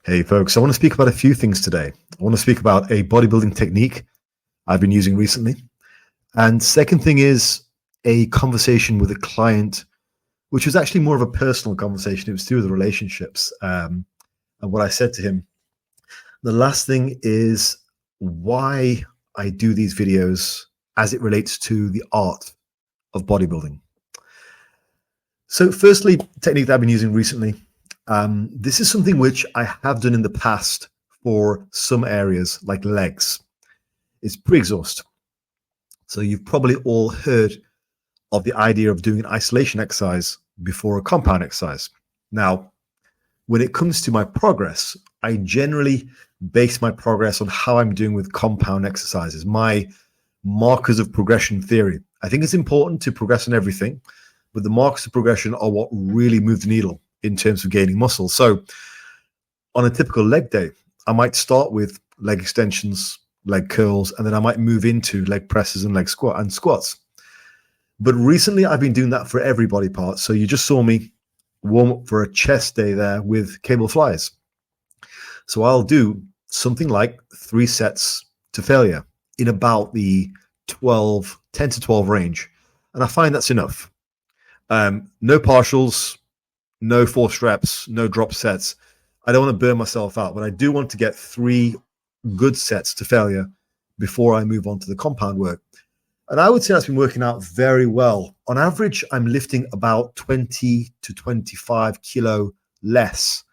Hey folks, I want to speak about a few things today. I want to speak about a bodybuilding technique I've been using recently. And second thing is a conversation with a client, which was actually more of a personal conversation. It was through the relationships. And what I said to him. The last thing is why I do these videos as it relates to the art of bodybuilding. So firstly, technique that I've been using recently. This is something which I have done in the past for some areas like legs. It's pre-exhaust. So you've probably all heard of the idea of doing an isolation exercise before a compound exercise. Now, when it comes to my progress, I generally base my progress on how I'm doing with compound exercises, my markers of progression theory. I think it's important to progress on everything, but the markers of progression are what really move the needle in terms of gaining muscle. So on a typical leg day, I might start with leg extensions, leg curls, and then I might move into leg presses and leg squats. But recently I've been doing that for every body part. So you just saw me warm up for a chest day there with cable flies. So I'll do something like 3 sets to failure in about the 10 to 12 range. And I find that's enough. No partials, no forced reps, no drop sets. I don't want to burn myself out, but I do want to get 3 good sets to failure before I move on to the compound work. And I would say that's been working out very well. On average, I'm lifting about 20 to 25 kilo less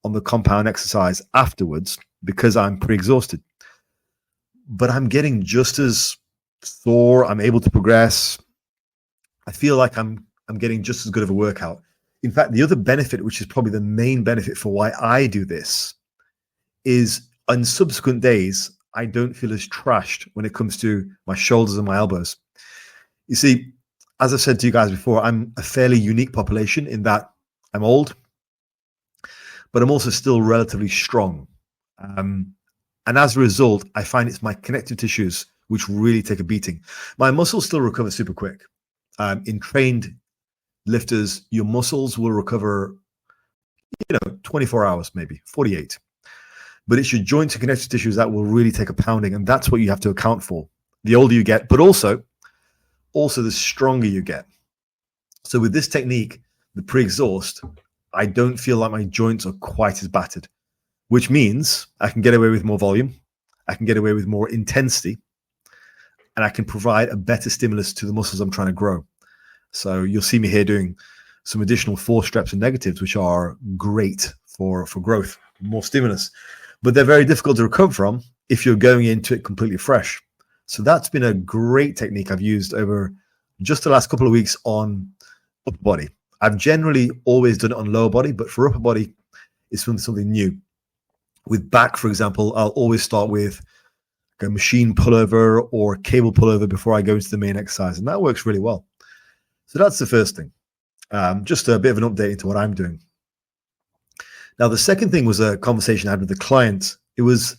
on the compound exercise afterwards because I'm pre-exhausted. But I'm getting just as sore. I'm able to progress. I feel like I'm getting just as good of a workout. In fact, the other benefit, which is probably the main benefit for why I do this, is on subsequent days, I don't feel as trashed when it comes to my shoulders and my elbows. You see, as I've said to you guys before, I'm a fairly unique population in that I'm old, but I'm also still relatively strong. And as a result, I find it's my connective tissues which really take a beating. My muscles still recover super quick. In trained lifters, your muscles will recover, 24 hours, maybe 48. But it's your joints and connective tissues that will really take a pounding, and that's what you have to account for. The older you get, but also the stronger you get. So with this technique, the pre-exhaust, I don't feel like my joints are quite as battered, which means I can get away with more volume, I can get away with more intensity, and I can provide a better stimulus to the muscles I'm trying to grow. So you'll see me here doing some additional forced reps and negatives, which are great for growth, more stimulus. But they're very difficult to recover from if you're going into it completely fresh. So that's been a great technique I've used over just the last couple of weeks on upper body. I've generally always done it on lower body, but for upper body, it's something new. With back, for example, I'll always start with a machine pullover or cable pullover before I go into the main exercise, and that works really well. So that's the first thing. Just a bit of an update into what I'm doing. Now, the second thing was a conversation I had with the client. It was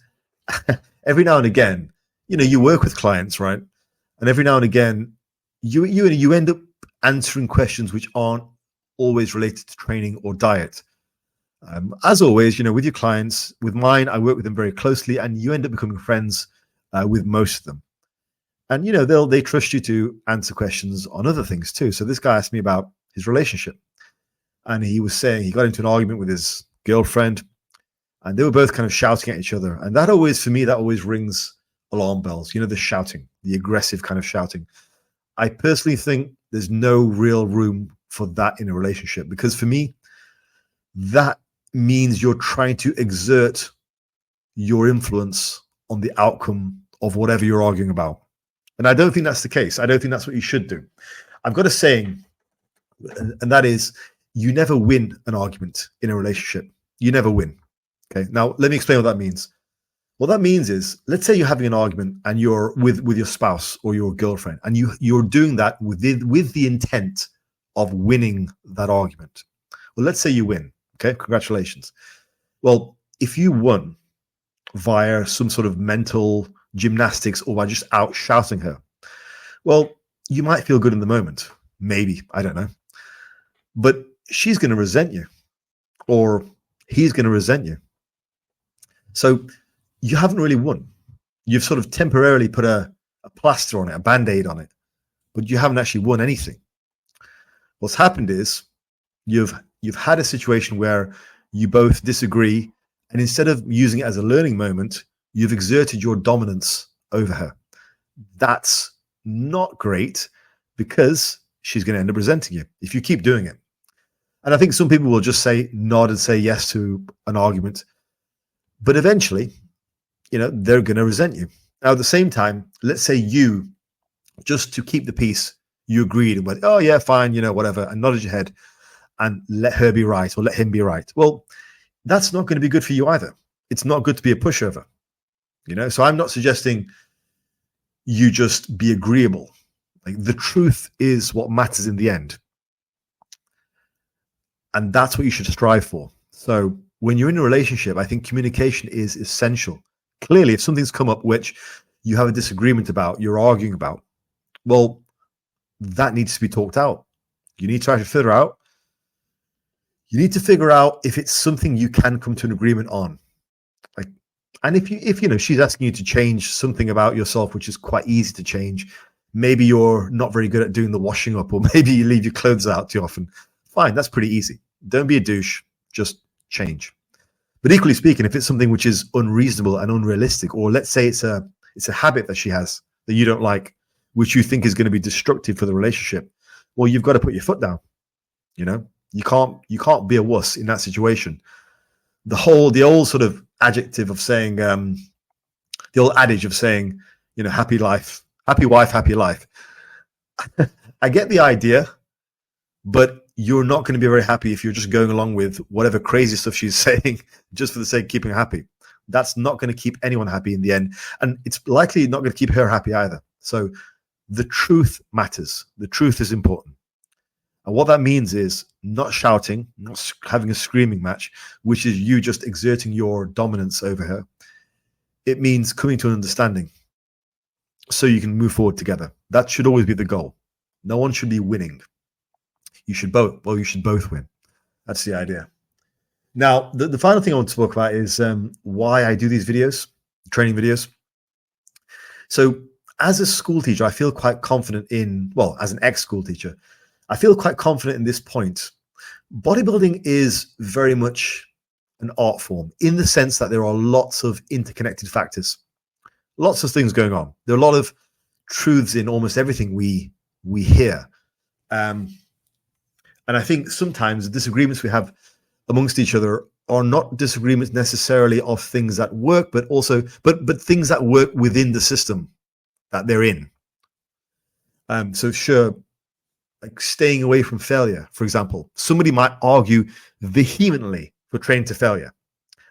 every now and again, you work with clients, right? And every now and again, you end up answering questions which aren't always related to training or diet. As always, with your clients, with mine, I work with them very closely, and you end up becoming friends with most of them. And, they trust you to answer questions on other things too. So this guy asked me about his relationship, and he was saying he got into an argument with his girlfriend, and they were both kind of shouting at each other. And that always rings alarm bells, the shouting, the aggressive kind of shouting. I personally think there's no real room for that in a relationship, because for me, that means you're trying to exert your influence on the outcome of whatever you're arguing about. And I don't think that's the case. I don't think that's what you should do. I've got a saying, and that is, you never win an argument in a relationship. You never win. Okay. Now, let me explain what that means. What that means is, let's say you're having an argument and you're with your spouse or your girlfriend, and you're doing that with the intent of winning that argument. Well, let's say you win. Okay. Congratulations. Well, if you won via some sort of mental gymnastics or by just out shouting her, well, you might feel good in the moment. Maybe. I don't know. But she's going to resent you, or he's going to resent you. So you haven't really won. You've sort of temporarily put a plaster on it, a band-aid on it, but you haven't actually won anything. What's happened is you've had a situation where you both disagree, and instead of using it as a learning moment, you've exerted your dominance over her. That's not great, because she's going to end up resenting you if you keep doing it. And I think some people will just nod and say yes to an argument, but eventually, they're going to resent you. Now, at the same time, let's say you, just to keep the peace, you agreed and went, oh yeah, fine, whatever, and nodded your head and let her be right or let him be right. Well, that's not going to be good for you either. It's not good to be a pushover, So I'm not suggesting you just be agreeable. Like, the truth is what matters in the end. And that's what you should strive for. So when you're in a relationship, I think communication is essential. Clearly, if something's come up which you have a disagreement about, you're arguing about, well, that needs to be talked out. You need to try to figure out. You need to figure out if it's something you can come to an agreement on. And if she's asking you to change something about yourself, which is quite easy to change, maybe you're not very good at doing the washing up, or maybe you leave your clothes out too often. Fine, that's pretty easy. Don't be a douche, just change. But equally speaking, if it's something which is unreasonable and unrealistic, or let's say it's a habit that she has that you don't like, which you think is going to be destructive for the relationship, well, you've got to put your foot down. You can't be a wuss in that situation. The old sort of adjective of saying, the old adage of saying, happy wife, happy life. I get the idea, but you're not going to be very happy if you're just going along with whatever crazy stuff she's saying just for the sake of keeping her happy. That's not going to keep anyone happy in the end. And it's likely not going to keep her happy either. So the truth matters. The truth is important. And what that means is not shouting, not having a screaming match, which is you just exerting your dominance over her. It means coming to an understanding so you can move forward together. That should always be the goal. No one should be winning. You should both win. That's the idea. Now, the final thing I want to talk about is why I do these videos, training videos. So as a school teacher, I feel quite confident as an ex-school teacher, I feel quite confident in this point. Bodybuilding is very much an art form in the sense that there are lots of interconnected factors, lots of things going on. There are a lot of truths in almost everything we hear. And I think sometimes the disagreements we have amongst each other are not disagreements necessarily of things that work, but things that work within the system that they're in. So sure, like staying away from failure, for example. Somebody might argue vehemently for training to failure.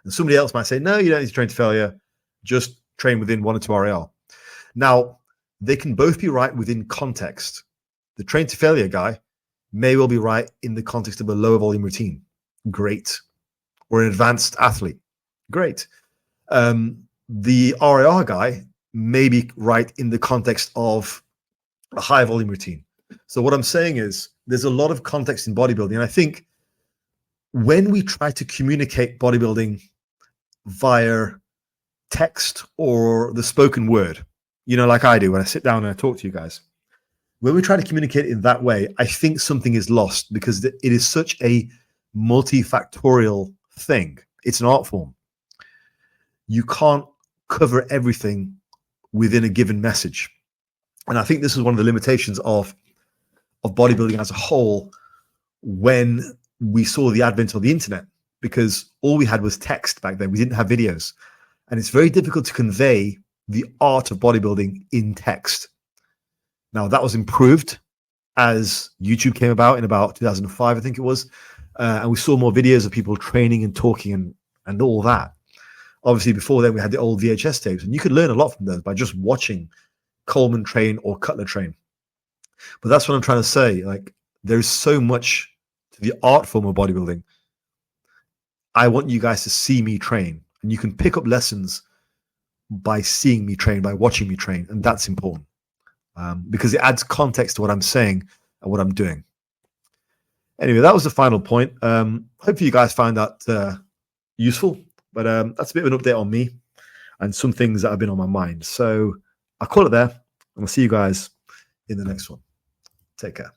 And somebody else might say, no, you don't need to train to failure. Just train within 1 or 2 RAL. Now, they can both be right within context. The train to failure guy may well be right in the context of a lower volume routine. Great. Or an advanced athlete. Great. The RAR guy may be right in the context of a high volume routine. So what I'm saying is there's a lot of context in bodybuilding. And I think when we try to communicate bodybuilding via text or the spoken word, like I do when I sit down and I talk to you guys, when we try to communicate in that way, I think something is lost because it is such a multifactorial thing. It's an art form. You can't cover everything within a given message. And I think this is one of the limitations of bodybuilding as a whole when we saw the advent of the internet, because all we had was text back then. We didn't have videos. And it's very difficult to convey the art of bodybuilding in text. Now, that was improved as YouTube came about in about 2005, I think it was. And we saw more videos of people training and talking and all that. Obviously, before then, we had the old VHS tapes, and you could learn a lot from those by just watching Coleman train or Cutler train. But that's what I'm trying to say. Like, there's so much to the art form of bodybuilding. I want you guys to see me train, and you can pick up lessons by seeing me train, by watching me train, and that's important because it adds context to what I'm saying and what I'm doing. Anyway, that was the final point. Hopefully you guys found that useful. But that's a bit of an update on me and some things that have been on my mind. So I'll call it there, and we'll see you guys in the next one. Take care.